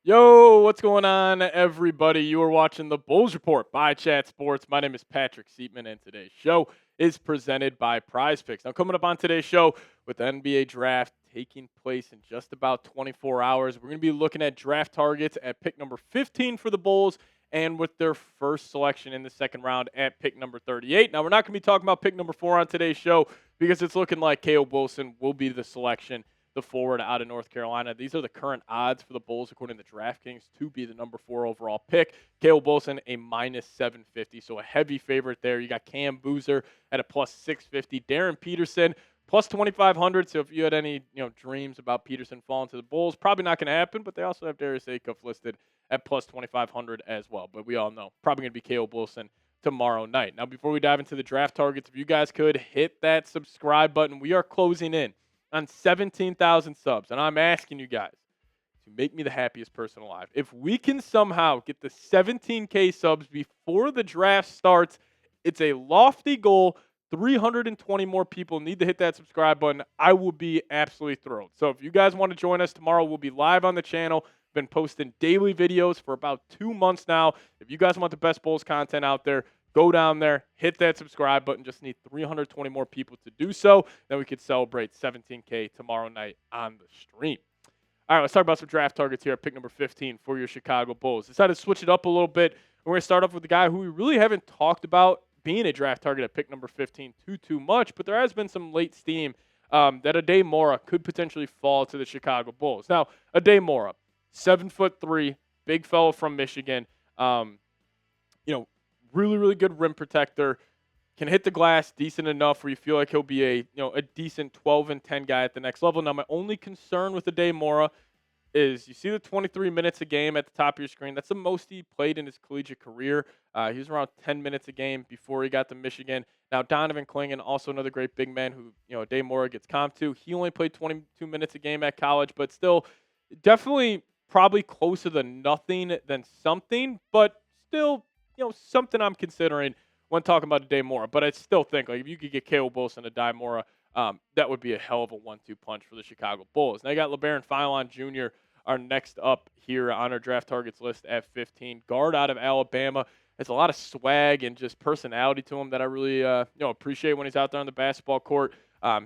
Yo, what's going on, everybody? You are watching the Bulls Report by Chat Sports. My name is Patrick Seatman, and today's show is presented by Prize Picks. Now, coming up on today's show with the NBA draft taking place in just about 24 hours, we're going to be looking at draft targets at pick number 15 for the Bulls and with their first selection in the second round at pick number 38. Now, we're not going to be talking about pick number 4 on today's show because it's looking like Caleb Wilson will be the selection, the forward out of North Carolina. These are the current odds for the Bulls, according to DraftKings, to be the number 4 overall pick. Caleb Wilson, a minus 750, so a heavy favorite there. You got Cam Boozer at a plus 650. Darren Peterson, plus 2,500. So if you had any dreams about Peterson falling to the Bulls, probably not going to happen, but they also have Darius Acuff listed at plus 2,500 as well. But we all know, probably going to be Caleb Wilson tomorrow night. Now, before we dive into the draft targets, if you guys could hit that subscribe button, we are closing in on 17,000 subs. And I'm asking you guys to make me the happiest person alive. If we can somehow get the 17K subs before the draft starts, it's a lofty goal. 320 more people need to hit that subscribe button. I will be absolutely thrilled. So if you guys want to join us tomorrow, we'll be live on the channel. Been posting daily videos for about 2 months now. If you guys want the best Bulls content out there, go down there, hit that subscribe button. Just need 320 more people to do so. Then we could celebrate 17K tomorrow night on the stream. All right, let's talk about some draft targets here at pick number 15 for your Chicago Bulls. Decided to switch it up a little bit. We're going to start off with the guy who we really haven't talked about being a draft target at pick number 15 too much, but there has been some late steam that Aday Mara could potentially fall to the Chicago Bulls. Now, Aday Mara, 7'3", big fellow from Michigan. Really good rim protector. Can hit the glass decent enough where you feel like he'll be a decent 12 and 10 guy at the next level. Now, my only concern with Aday Mara is you see the 23 minutes a game at the top of your screen. That's the most he played in his collegiate career. He was around 10 minutes a game before he got to Michigan. Now, Donovan Clingan, also another great big man who, Aday Mara gets comped to. He only played 22 minutes a game at college, but still definitely probably closer to nothing than something, but still, something I'm considering when talking about Aday Mara. But I still think, like, if you could get Caleb Wilson and Aday Mara, that would be a hell of a 1-2 punch for the Chicago Bulls. Now you got Labaron Philon Jr., our next up here on our draft targets list at 15. Guard out of Alabama. Has a lot of swag and just personality to him that I really appreciate when he's out there on the basketball court.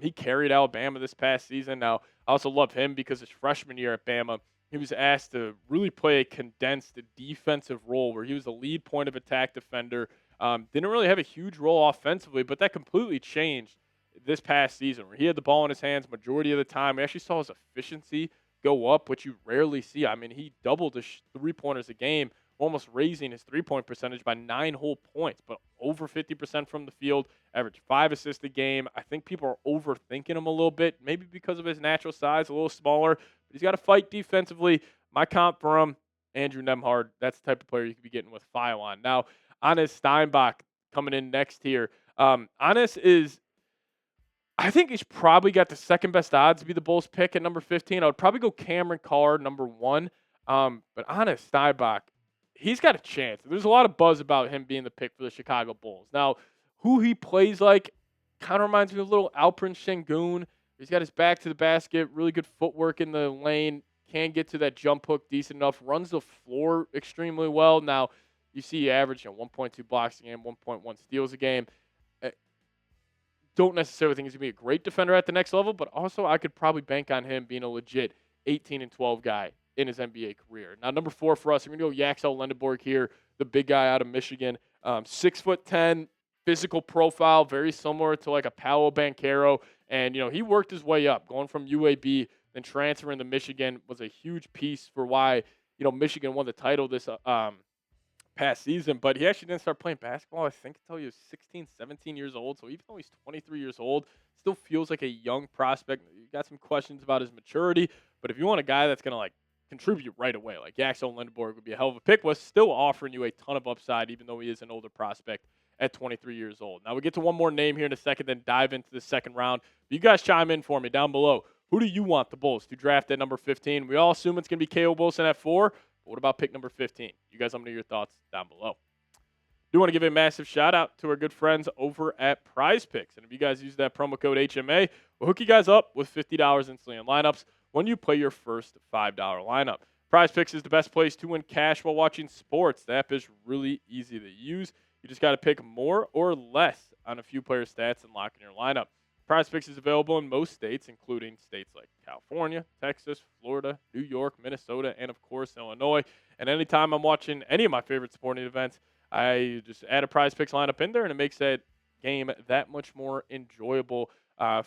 He carried Alabama this past season. Now, I also love him because his freshman year at Bama, he was asked to really play a condensed defensive role where he was the lead point of attack defender. Didn't really have a huge role offensively, but that completely changed this past season where he had the ball in his hands majority of the time. We actually saw his efficiency go up, which you rarely see. I mean, he doubled his three-pointers a game, almost raising his three-point percentage by 9 whole points, but over 50% from the field, averaged 5 assists a game. I think people are overthinking him a little bit, maybe because of his natural size, a little smaller, but he's got to fight defensively. My comp for him, Andrew Nembhard, that's the type of player you could be getting with Philon. Now, Anis Steinbach coming in next here. Anis is, I think he's probably got the second best odds to be the Bulls pick at number 15. I would probably go Cameron Carr, number 1. But Anis Steinbach, he's got a chance. There's a lot of buzz about him being the pick for the Chicago Bulls. Now, who he plays like kind of reminds me of a little Alperen Şengün. He's got his back to the basket, really good footwork in the lane, can get to that jump hook decent enough, runs the floor extremely well. Now, you see he averaged 1.2 blocks a game, 1.1 steals a game. Don't necessarily think he's going to be a great defender at the next level, but also I could probably bank on him being a legit 18 and 12 guy in his NBA career. Now, number 4 for us, we're going to go Yaxel Lendeborg here, the big guy out of Michigan. 6'10", physical profile, very similar to like a Paolo Banchero. And, he worked his way up, going from UAB, then transferring to Michigan was a huge piece for why, Michigan won the title this past season. But he actually didn't start playing basketball, I think, until he was 16, 17 years old. So even though he's 23 years old, still feels like a young prospect. You got some questions about his maturity. But if you want a guy that's going to, contribute right away, like Yaxel Lendeborg would be a hell of a pick, was still offering you a ton of upside, even though he is an older prospect at 23 years old. Now, we'll get to one more name here in a second, then dive into the second round. But you guys chime in for me down below. Who do you want the Bulls to draft at number 15? We all assume it's going to be Caleb Wilson at 4. But what about pick number 15? You guys let me know your thoughts down below. Do want to give a massive shout out to our good friends over at Prize Picks. And if you guys use that promo code HMA, we'll hook you guys up with $50 instantly in lineups when you play your first $5 lineup. Prize Picks is the best place to win cash while watching sports. The app is really easy to use. You just got to pick more or less on a few player stats and lock in your lineup. Prize Picks is available in most states, including states like California, Texas, Florida, New York, Minnesota, and of course, Illinois. And anytime I'm watching any of my favorite sporting events, I just add a Prize Picks lineup in there, and it makes that game that much more enjoyable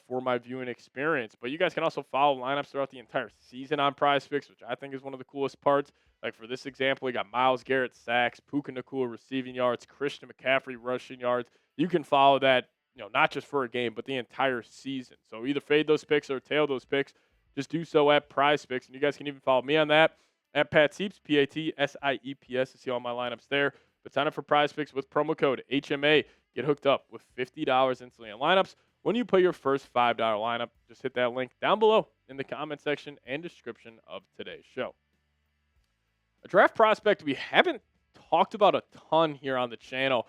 for my viewing experience. But you guys can also follow lineups throughout the entire season on Prize Picks, which I think is one of the coolest parts. Like for this example, we got Myles Garrett sacks, Puka Nacua receiving yards, Christian McCaffrey rushing yards. You can follow that, not just for a game, but the entire season. So either fade those picks or tail those picks. Just do so at Prize Picks. And you guys can even follow me on that at Pat Sieps, PATSIEPS, to see all my lineups there. But sign up for Prize Picks with promo code HMA. Get hooked up with $50 instantly on lineups. When you put your first $5 lineup, just hit that link down below in the comment section and description of today's show. A draft prospect we haven't talked about a ton here on the channel,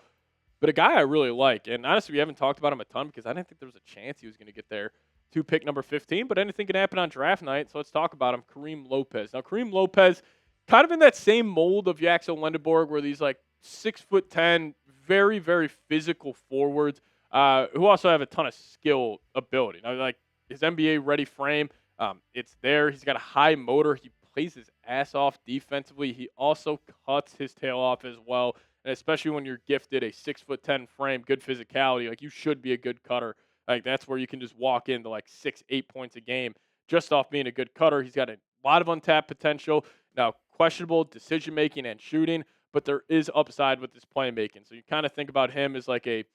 but a guy I really like. And honestly, we haven't talked about him a ton because I didn't think there was a chance he was going to get there to pick number 15, but anything can happen on draft night, so let's talk about him, Karim Lopez. Now, Karim Lopez, kind of in that same mold of Yaxel Lendeborg, where these 6'10", very, very physical forwards who also have a ton of skill ability. Now, his NBA-ready frame, it's there. He's got a high motor. He plays his ass off defensively. He also cuts his tail off as well, and especially when you're gifted a 6'10" frame, good physicality, you should be a good cutter. That's where you can just walk into 6-8 points a game just off being a good cutter. He's got a lot of untapped potential. Now, questionable decision-making and shooting, but there is upside with his playmaking. So you kind of think about him as a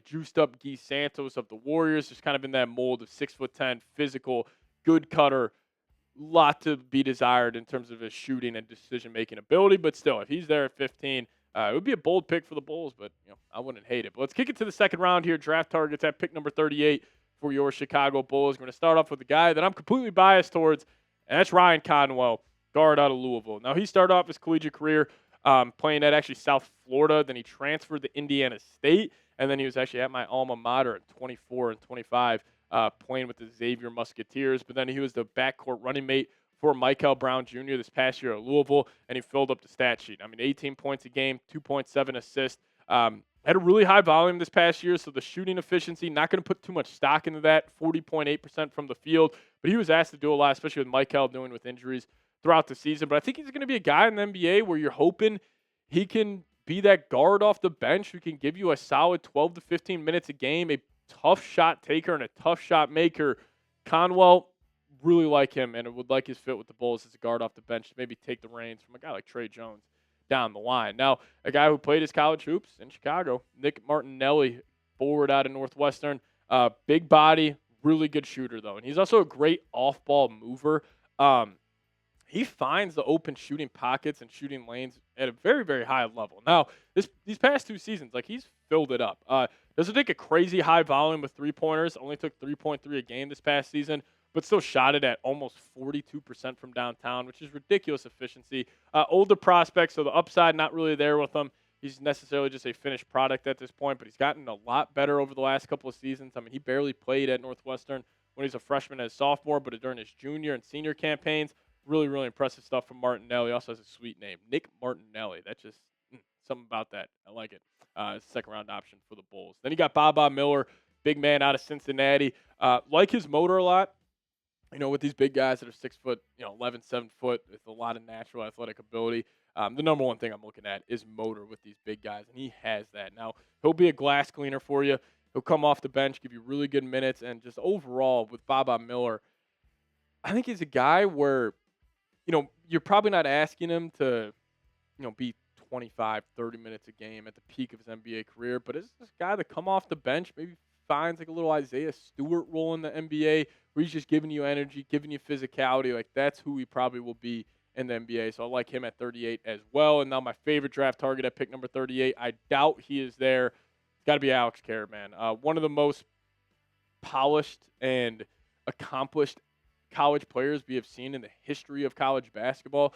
juiced-up Guy Santos of the Warriors, just kind of in that mold of 6'10", physical, good cutter. Lot to be desired in terms of his shooting and decision-making ability, but still, if he's there at 15, it would be a bold pick for the Bulls, but I wouldn't hate it. But let's kick it to the second round here. Draft targets at pick number 38 for your Chicago Bulls. We're going to start off with a guy that I'm completely biased towards, and that's Ryan Conwell, guard out of Louisville. Now, he started off his collegiate career playing at actually South Florida. Then he transferred to Indiana State, and then he was actually at my alma mater at 24 and 25 playing with the Xavier Musketeers. But then he was the backcourt running mate for Michael Brown Jr. this past year at Louisville, and he filled up the stat sheet. 18 points a game, 2.7 assists. Had a really high volume this past year, so the shooting efficiency, not going to put too much stock into that, 40.8% from the field. But he was asked to do a lot, especially with Michael dealing with injuries throughout the season. But I think he's going to be a guy in the NBA where you're hoping he can be that guard off the bench who can give you a solid 12 to 15 minutes a game, a tough shot taker and a tough shot maker. Conwell, really like him, and would like his fit with the Bulls as a guard off the bench to maybe take the reins from a guy like Trey Jones down the line. Now, a guy who played his college hoops in Chicago, Nick Martinelli, forward out of Northwestern. Big body, really good shooter, though. And he's also a great off-ball mover. He finds the open shooting pockets and shooting lanes at a very, very high level. Now, these past two seasons, he's filled it up. Doesn't take a crazy high volume of three-pointers. Only took 3.3 a game this past season, but still shot it at almost 42% from downtown, which is ridiculous efficiency. Older prospect, so the upside not really there with him. He's necessarily just a finished product at this point, but he's gotten a lot better over the last couple of seasons. He barely played at Northwestern when he was a freshman as a sophomore, but during his junior and senior campaigns, really, really impressive stuff from Martinelli. Also has a sweet name, Nick Martinelli. That's just something about that. I like it. Second-round option for the Bulls. Then you got Baba Miller, big man out of Cincinnati. Like his motor a lot. With these big guys that are 6 foot, 11, 7 foot, with a lot of natural athletic ability. The number one thing I'm looking at is motor with these big guys, and he has that. Now, he'll be a glass cleaner for you. He'll come off the bench, give you really good minutes, and just overall with Baba Miller, I think he's a guy where, you're probably not asking him to, be 25, 30 minutes a game at the peak of his NBA career, but it's this guy that come off the bench, maybe finds a little Isaiah Stewart role in the NBA where he's just giving you energy, giving you physicality. That's who he probably will be in the NBA. So I like him at 38 as well. And now my favorite draft target at pick number 38, I doubt he is there. It's got to be Alex Karaban. One of the most polished and accomplished college players we have seen in the history of college basketball.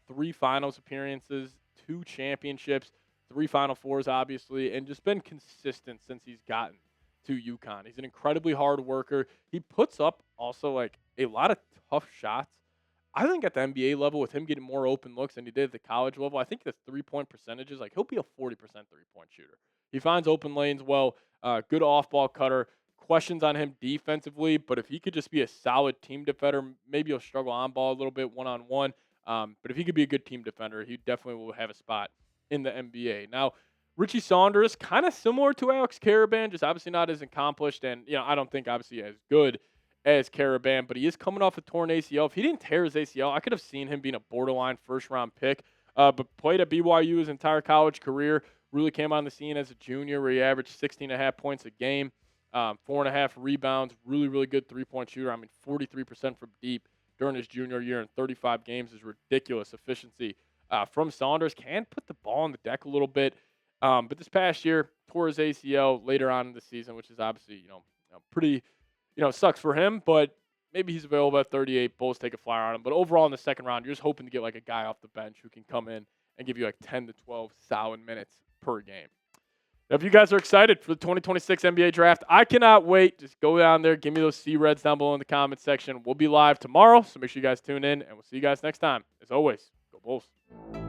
3 finals appearances, 2 championships, 3 Final Fours, obviously, and just been consistent since he's gotten to UConn. He's an incredibly hard worker. He puts up also a lot of tough shots I think at the NBA level, with him getting more open looks than he did at the college level, I think the 3-point percentages, like he'll be a 40% 3-point shooter. He finds open lanes well, good off ball cutter. Questions on him defensively, but if he could just be a solid team defender, maybe he'll struggle on ball a little bit one on one. But if he could be a good team defender, he definitely will have a spot in the NBA. Now, Richie Saunders, kind of similar to Alex Karaban, just obviously not as accomplished, and I don't think obviously as good as Karaban, but he is coming off a torn ACL. If he didn't tear his ACL, I could have seen him being a borderline first-round pick. But played at BYU his entire college career. Really came on the scene as a junior, where he averaged 16.5 points a game, 4.5 rebounds. Really, really good three-point shooter. I mean, 43% from deep during his junior year in 35 games is ridiculous efficiency from Saunders. Can put the ball on the deck a little bit. But this past year, tore his ACL later on in the season, which is obviously, pretty, sucks for him. But maybe he's available at 38. Bulls take a flyer on him. But overall, in the second round, you're just hoping to get like a guy off the bench who can come in and give you like 10 to 12 solid minutes per game. Now, if you guys are excited for the 2026 NBA draft, I cannot wait. Just go down there, give me those C-Reds down below in the comments section. We'll be live tomorrow, so make sure you guys tune in, and we'll see you guys next time. As always, go Bulls.